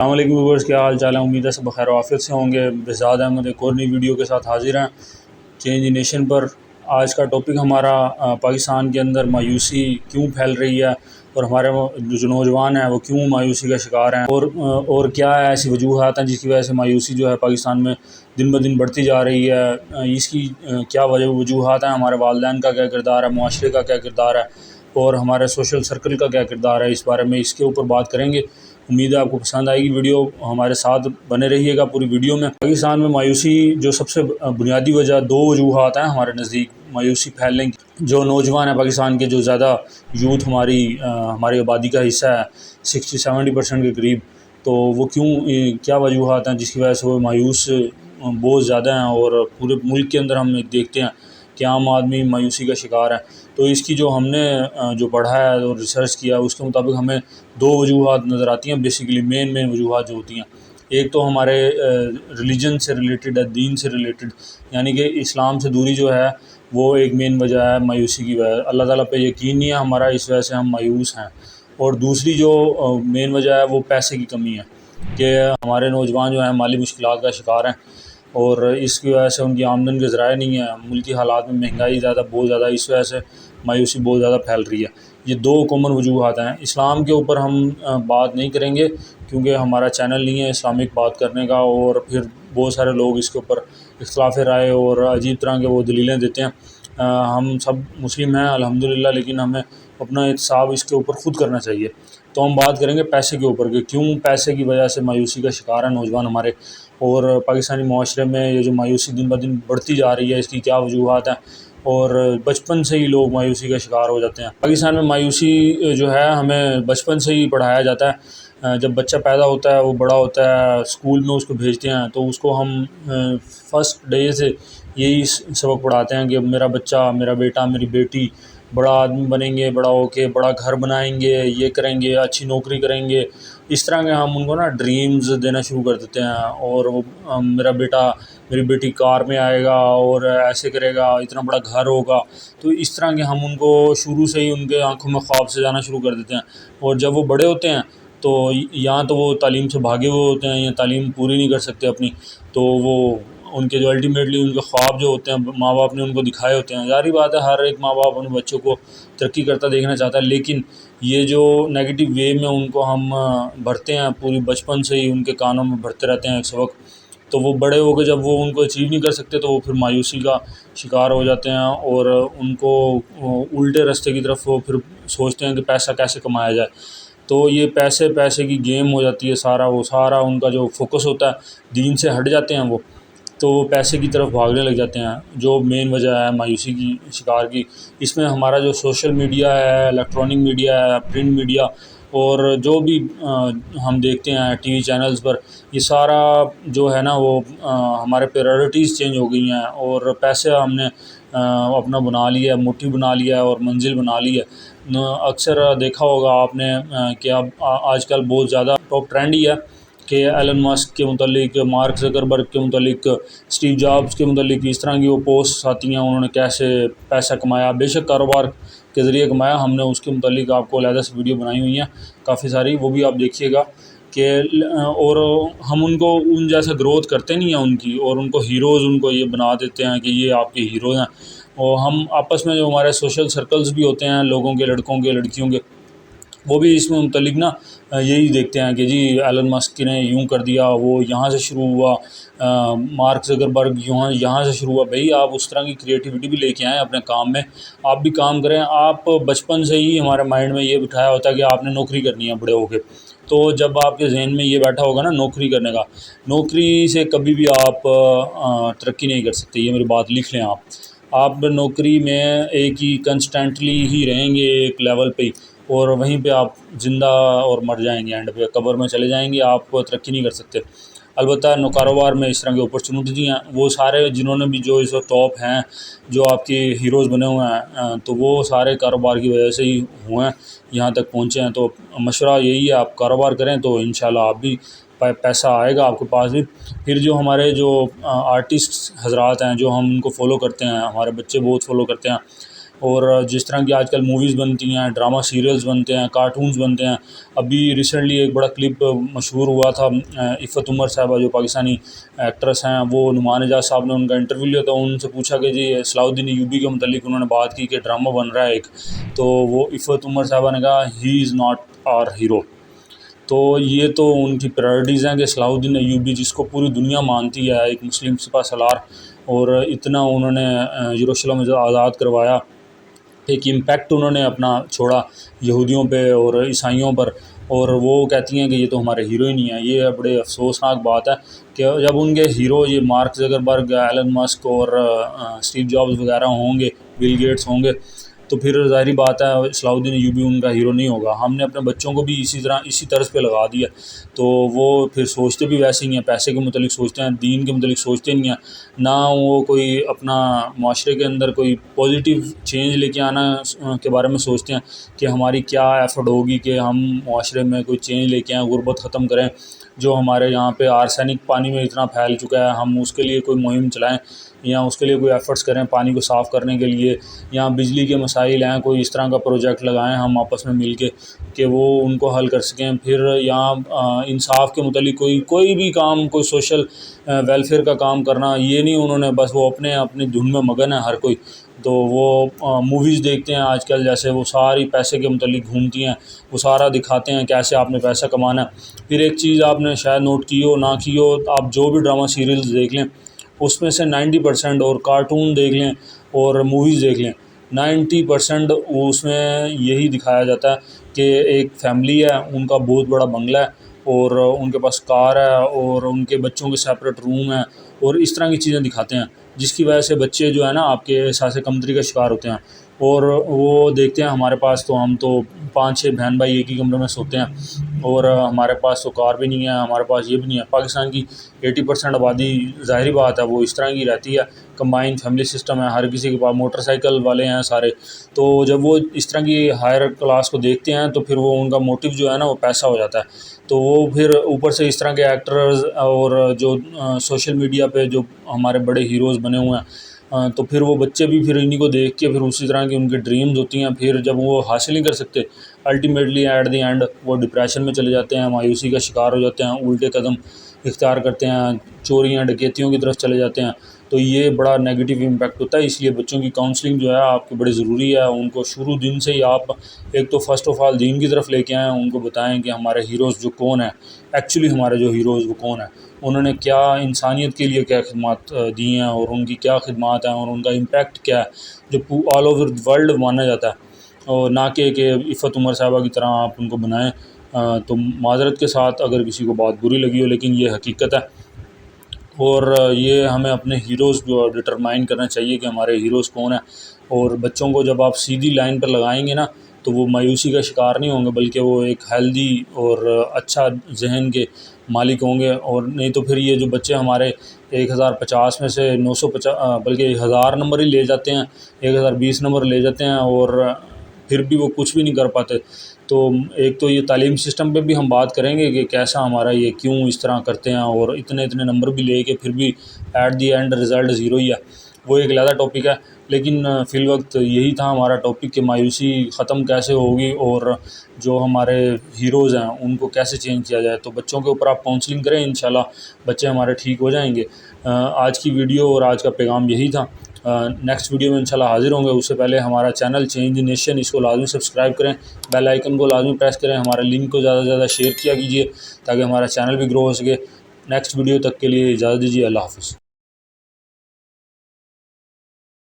السلام علیکم ویورز، کیا حال چال ہے؟ امید ہے سب بخیر و عافیت سے ہوں گے۔ بزاد احمد ایک اور نئی ویڈیو کے ساتھ حاضر ہیں چینج نیشن پر۔ آج کا ٹاپک ہمارا پاکستان کے اندر مایوسی کیوں پھیل رہی ہے اور ہمارے جو نوجوان ہیں وہ کیوں مایوسی کا شکار ہیں، اور کیا ایسی وجوہات ہیں جس کی وجہ سے مایوسی جو ہے پاکستان میں دن بدن بڑھتی جا رہی ہے۔ اس کی کیا وجوہات ہیں، ہمارے والدین کا کیا کردار ہے، معاشرے کا کیا کردار ہے، اور ہمارے سوشل سرکل کا کیا کردار ہے۔ اس بارے میں اس کے اوپر بات کریں گے۔ امید ہے آپ کو پسند آئے گی ویڈیو، ہمارے ساتھ بنے رہیے گا پوری ویڈیو میں۔ پاکستان میں مایوسی جو سب سے بنیادی وجہ، دو وجوہات ہیں ہمارے نزدیک مایوسی پھیلنے کی۔ جو نوجوان ہیں پاکستان کے، جو زیادہ یوتھ ہماری آبادی کا حصہ ہے 60-70% کے قریب، تو وہ کیا وجوہات ہیں جس کی وجہ سے وہ مایوس بہت زیادہ ہیں، اور پورے ملک کے اندر ہم دیکھتے ہیں کہ عام آدمی مایوسی کا شکار ہے۔ تو اس کی جو ہم نے جو پڑھا ہے اور ریسرچ کیا ہے اس کے مطابق ہمیں دو وجوہات نظر آتی ہیں بیسیکلی، مین وجوہات جو ہوتی ہیں۔ ایک تو ہمارے ریلیجن سے ریلیٹڈ ہے، دین سے ریلیٹڈ، یعنی کہ اسلام سے دوری جو ہے وہ ایک مین وجہ ہے مایوسی کی وجہ۔ اللہ تعالیٰ پہ یقین نہیں ہے ہمارا، اس وجہ سے ہم مایوس ہیں۔ اور دوسری جو مین وجہ ہے وہ پیسے کی کمی ہے، کہ ہمارے نوجوان جو ہیں مالی مشکلات کا شکار ہیں، اور اس کی وجہ سے ان کی آمدن کے ذرائع نہیں ہیں، ملکی حالات میں مہنگائی بہت زیادہ، اس وجہ سے مایوسی بہت زیادہ پھیل رہی ہے۔ یہ دو کامن وجوہات ہیں۔ اسلام کے اوپر ہم بات نہیں کریں گے کیونکہ ہمارا چینل نہیں ہے اسلامک بات کرنے کا، اور پھر بہت سارے لوگ اس کے اوپر اختلاف رائے اور عجیب طرح کے وہ دلیلیں دیتے ہیں۔ ہم سب مسلم ہیں الحمدللہ، لیکن ہمیں اپنا احتساب اس کے اوپر خود کرنا چاہیے۔ تو ہم بات کریں گے پیسے کے اوپر، کہ کیوں پیسے کی وجہ سے مایوسی کا شکار ہیں نوجوان ہمارے، اور پاکستانی معاشرے میں یہ جو مایوسی دن بدن بڑھتی جا رہی ہے اس کی کیا وجوہات ہیں، اور بچپن سے ہی لوگ مایوسی کا شکار ہو جاتے ہیں۔ پاکستان میں مایوسی جو ہے ہمیں بچپن سے ہی پڑھایا جاتا ہے۔ جب بچہ پیدا ہوتا ہے، وہ بڑا ہوتا ہے، اسکول میں اس کو بھیجتے ہیں تو اس کو ہم فرسٹ ڈے سے یہی سبق پڑھاتے ہیں کہ میرا بچہ، میرا بیٹا، میری بیٹی بڑا آدمی بنیں گے، بڑا ہو کے بڑا گھر بنائیں گے، یہ کریں گے، اچھی نوکری کریں گے۔ اس طرح کے ہم ان کو ڈریمز دینا شروع کر دیتے ہیں، اور وہ میرا بیٹا، میری بیٹی کار میں آئے گا اور ایسے کرے گا، اتنا بڑا گھر ہوگا۔ تو اس طرح کے ہم ان کو شروع سے ہی ان کے آنکھوں میں خواب سے جانا شروع کر دیتے ہیں، اور جب وہ بڑے ہوتے ہیں تو یا تو وہ تعلیم سے بھاگے ہوئے ہوتے ہیں یا تعلیم پوری نہیں کر سکتے اپنی، تو وہ ان کے جو الٹیمیٹلی ان کے خواب جو ہوتے ہیں ماں باپ نے ان کو دکھائے ہوتے ہیں، ظاہری بات ہے ہر ایک ماں باپ اپنے بچوں کو ترقی کرتا دیکھنا چاہتا ہے، لیکن یہ جو نیگیٹو وے میں ان کو ہم بھرتے ہیں، پوری بچپن سے ہی ان کے کانوں میں بھرتے رہتے ہیں ایک سبق، تو وہ بڑے ہو کے جب وہ ان کو اچیو نہیں کر سکتے تو وہ پھر مایوسی کا شکار ہو جاتے ہیں، اور ان کو الٹے راستے کی طرف وہ پھر سوچتے ہیں کہ پیسہ کیسے کمایا جائے۔ تو یہ پیسے کی گیم ہو جاتی ہے، سارا ان کا جو فوکس ہوتا ہے دین سے ہٹ جاتے ہیں وہ، تو پیسے کی طرف بھاگنے لگ جاتے ہیں، جو مین وجہ ہے مایوسی کی شکار کی۔ اس میں ہمارا جو سوشل میڈیا ہے، الیکٹرانک میڈیا ہے، پرنٹ میڈیا، اور جو بھی ہم دیکھتے ہیں ٹی وی چینلز پر، یہ سارا جو ہے نا وہ ہمارے پریورٹیز چینج ہو گئی ہیں، اور پیسے ہم نے اپنا بنا لیا ہے، مٹھی بنا لیا ہے اور منزل بنا لی ہے۔ اکثر دیکھا ہوگا آپ نے کہ اب آج کل بہت زیادہ ٹاپ ٹرینڈ ہی ہے کہ ایلن مسک کے متعلق، مارک زکربرگ کے متعلق، اسٹیو جابز کے متعلق اس طرح کی وہ پوسٹ آتی ہیں، انہوں نے کیسے پیسہ کمایا، بے شک کاروبار کے ذریعے کمایا، ہم نے اس کے متعلق آپ کو علیحدہ سے ویڈیو بنائی ہوئی ہیں کافی ساری، وہ بھی آپ دیکھیے گا کہ، اور ہم ان کو ان جیسا گروتھ کرتے نہیں ہیں ان کی، اور ان کو ہیروز ان کو یہ بنا دیتے ہیں کہ یہ آپ کے ہیروز ہیں، اور ہم آپس میں جو ہمارے سوشل سرکلز بھی ہوتے ہیں لوگوں کے، لڑکوں کے، لڑکیوں کے، وہ بھی اس میں متعلق یہی دیکھتے ہیں کہ جی ایلن مسک نے یوں کر دیا، وہ یہاں سے شروع ہوا، مارک زکربرگ یہاں سے شروع ہوا۔ بھئی آپ اس طرح کی کریٹیوٹی بھی لے کے آئیں اپنے کام میں، آپ بھی کام کریں۔ آپ بچپن سے ہی ہمارے مائنڈ میں یہ بٹھایا ہوتا ہے کہ آپ نے نوکری کرنی ہے بڑے ہو کے، تو جب آپ کے ذہن میں یہ بیٹھا ہوگا نا نوکری کرنے کا، نوکری سے کبھی بھی آپ ترقی نہیں کر سکتے، یہ میری بات لکھ لیں آپ نوکری میں ایک ہی کنسٹنٹلی ہی رہیں گے ایک لیول پہ ہی، اور وہیں پہ آپ زندہ اور مر جائیں گے، اینڈ پہ قبر میں چلے جائیں گے، آپ ترقی نہیں کر سکتے۔ البتہ کاروبار میں اس طرح کے اپرچونٹی ہیں، وہ سارے جنہوں نے بھی جو اس وقت ٹاپ ہیں، جو آپ کے ہیروز بنے ہوئے ہیں، تو وہ سارے کاروبار کی وجہ سے ہی ہوئے ہیں، یہاں تک پہنچے ہیں۔ تو مشورہ یہی ہے آپ کاروبار کریں تو انشاءاللہ آپ بھی پیسہ آئے گا آپ کے پاس بھی۔ پھر جو ہمارے جو آرٹسٹ حضرات ہیں جو ہم ان کو فالو کرتے ہیں، ہمارے بچے بہت فالو کرتے ہیں، اور جس طرح کی آج کل موویز بنتی ہیں، ڈرامہ سیریلز بنتے ہیں، کارٹونز بنتے ہیں. ابھی ریسنٹلی ایک بڑا کلپ مشہور ہوا تھا، عفت عمر صاحبہ جو پاکستانی ایکٹریس ہیں، وہ نعمان اعجاز صاحب نے ان کا انٹرویو لیا تو ان سے پوچھا کہ جی صلاح الدین ایوبی کے متعلق انہوں نے بات کی کہ ڈرامہ بن رہا ہے ایک، تو وہ عفت عمر صاحبہ نے کہا ہی از ناٹ آر ہیرو. تو یہ تو ان کی پرائرٹیز ہیں کہ صلاح الدین ایوبی جس کو پوری دنیا مانتی ہے، ایک مسلم سپہ سالار، اور اتنا انہوں نے یروشلم آزاد کروایا، ایک امپیکٹ انہوں نے اپنا چھوڑا یہودیوں پہ اور عیسائیوں پر، اور وہ کہتی ہیں کہ یہ تو ہمارے ہیرو ہی نہیں ہیں. یہ بڑے افسوسناک بات ہے کہ جب ان کے ہیرو یہ مارک زکربرگ، ایلن مسک اور اسٹیو جابز وغیرہ ہوں گے، بل گیٹس ہوں گے، تو پھر ظاہری بات ہے صلاح الدین ایوبی ان کا ہیرو نہیں ہوگا. ہم نے اپنے بچوں کو بھی اسی طرز پہ لگا دیا، تو وہ پھر سوچتے بھی ویسے ہی ہیں، پیسے کے متعلق سوچتے ہیں، دین کے متعلق سوچتے نہیں ہیں، نہ وہ کوئی اپنا معاشرے کے اندر کوئی پازیٹیو چینج لے کے آنا کے بارے میں سوچتے ہیں کہ ہماری کیا ایفرٹ ہوگی کہ ہم معاشرے میں کوئی چینج لے کے آئیں، غربت ختم کریں. جو ہمارے یہاں پہ آرسینک پانی میں اتنا پھیل چکا ہے، ہم اس کے لیے کوئی مہم چلائیں یا اس کے لیے کوئی ایفرٹس کریں پانی کو صاف کرنے کے لیے، یا بجلی کے مسائل ہیں کوئی اس طرح کا پروجیکٹ لگائیں ہم آپس میں مل کے کہ وہ ان کو حل کر سکیں. پھر یہاں انصاف کے متعلق کوئی بھی کام، کوئی سوشل ویلفیئر کا کام کرنا، یہ نہیں انہوں نے، بس وہ اپنی دھن میں مگن ہے ہر کوئی. تو وہ موویز دیکھتے ہیں آج کل، جیسے وہ ساری پیسے کے متعلق گھومتی ہیں، وہ سارا دکھاتے ہیں کیسے آپ نے پیسہ کمانا ہے. پھر ایک چیز آپ نے شاید نوٹ کی ہو نہ کی ہو، آپ جو بھی ڈرامہ سیریلز دیکھ لیں اس میں سے 90% اور کارٹون دیکھ لیں اور موویز دیکھ لیں، 90% اس میں یہی دکھایا جاتا ہے کہ ایک فیملی ہے، ان کا بہت بڑا بنگلہ ہے اور ان کے پاس کار ہے اور ان کے بچوں کے سیپریٹ روم ہیں، اور اس طرح کی چیزیں دکھاتے ہیں جس کی وجہ سے بچے جو ہے نا آپ کے احساس کمتری کا شکار ہوتے ہیں. اور وہ دیکھتے ہیں ہمارے پاس تو ہم تو 5-6 بہن بھائی ایک ہی کمرے میں سوتے ہیں، اور ہمارے پاس تو کار بھی نہیں ہے، ہمارے پاس یہ بھی نہیں ہے. پاکستان کی 80% آبادی ظاہری بات ہے وہ اس طرح کی رہتی ہے، کمبائن فیملی سسٹم ہے، ہر کسی کے پاس موٹر سائیکل والے ہیں سارے. تو جب وہ اس طرح کی ہائر کلاس کو دیکھتے ہیں تو پھر وہ ان کا موٹیو جو ہے نا وہ پیسہ ہو جاتا ہے. تو وہ پھر اوپر سے اس طرح کے ایکٹرز اور جو سوشل میڈیا پہ جو ہمارے بڑے ہیروز بنے ہوئے ہیں، تو پھر وہ بچے بھی پھر انہی کو دیکھ کے پھر اسی طرح کی ان کی ڈریمز ہوتی ہیں. پھر جب وہ حاصل نہیں کر سکتے، الٹیمیٹلی ایٹ دی اینڈ وہ ڈپریشن میں چلے جاتے ہیں، مایوسی کا شکار ہو جاتے ہیں، الٹے قدم اختیار کرتے ہیں، چوریاں ڈکیتیوں کی طرف چلے جاتے ہیں. تو یہ بڑا نیگیٹیو امپیکٹ ہوتا ہے. اس لیے بچوں کی کاؤنسلنگ جو ہے آپ کی بڑی ضروری ہے. ان کو شروع دن سے ہی آپ ایک تو فرسٹ آف آل دین کی طرف لے کے آئیں، ان کو بتائیں کہ ہمارے ہیروز جو کون ہیں، ایکچولی ہمارے جو ہیروز وہ کون ہیں، انہوں نے کیا انسانیت کے لیے کیا خدمات دی ہیں اور ان کی کیا خدمات ہیں اور ان کا امپیکٹ کیا ہے جو آل اوور ورلڈ مانا جاتا ہے، اور نہ کہ عفت عمر صاحبہ کی طرح آپ ان کو بنائیں. تو معذرت کے ساتھ اگر کسی کو بات بری لگی ہو، لیکن یہ حقیقت ہے. اور یہ ہمیں اپنے ہیروز جو ڈٹرمائن کرنا چاہیے کہ ہمارے ہیروز کون ہیں. اور بچوں کو جب آپ سیدھی لائن پر لگائیں گے نا تو وہ مایوسی کا شکار نہیں ہوں گے، بلکہ وہ ایک ہیلدی اور اچھا ذہن کے مالک ہوں گے. اور نہیں تو پھر یہ جو بچے ہمارے 1050 میں سے 950 بلکہ 1000 نمبر ہی لے جاتے ہیں، 1020 نمبر لے جاتے ہیں اور پھر بھی وہ کچھ بھی نہیں کر پاتے. تو ایک تو یہ تعلیم سسٹم پہ بھی ہم بات کریں گے کہ کیسا ہمارا یہ کیوں اس طرح کرتے ہیں اور اتنے نمبر بھی لے کے پھر بھی at the end result zero ہی ہے. وہ ایک علیحدہ ٹاپک ہے، لیکن فی الوقت یہی تھا ہمارا ٹاپک کہ مایوسی ختم کیسے ہوگی اور جو ہمارے ہیروز ہیں ان کو کیسے چینج کیا جائے. تو بچوں کے اوپر آپ کاؤنسلنگ کریں، انشاءاللہ بچے ہمارے ٹھیک ہو جائیں گے. آج کی ویڈیو اور آج کا پیغام یہی تھا. نیکسٹ ویڈیو میں انشاءاللہ حاضر ہوں گے. اس سے پہلے ہمارا چینل چینج دی نیشن، اس کو لازمی سبسکرائب کریں، بیل آئیکن کو لازمی پریس کریں، ہمارے لنک کو زیادہ سے زیادہ شیئر کیا کیجیے تاکہ ہمارا چینل بھی گرو ہو سکے. نیکسٹ ویڈیو تک کے لیے اجازت دیجیے. اللہ حافظ.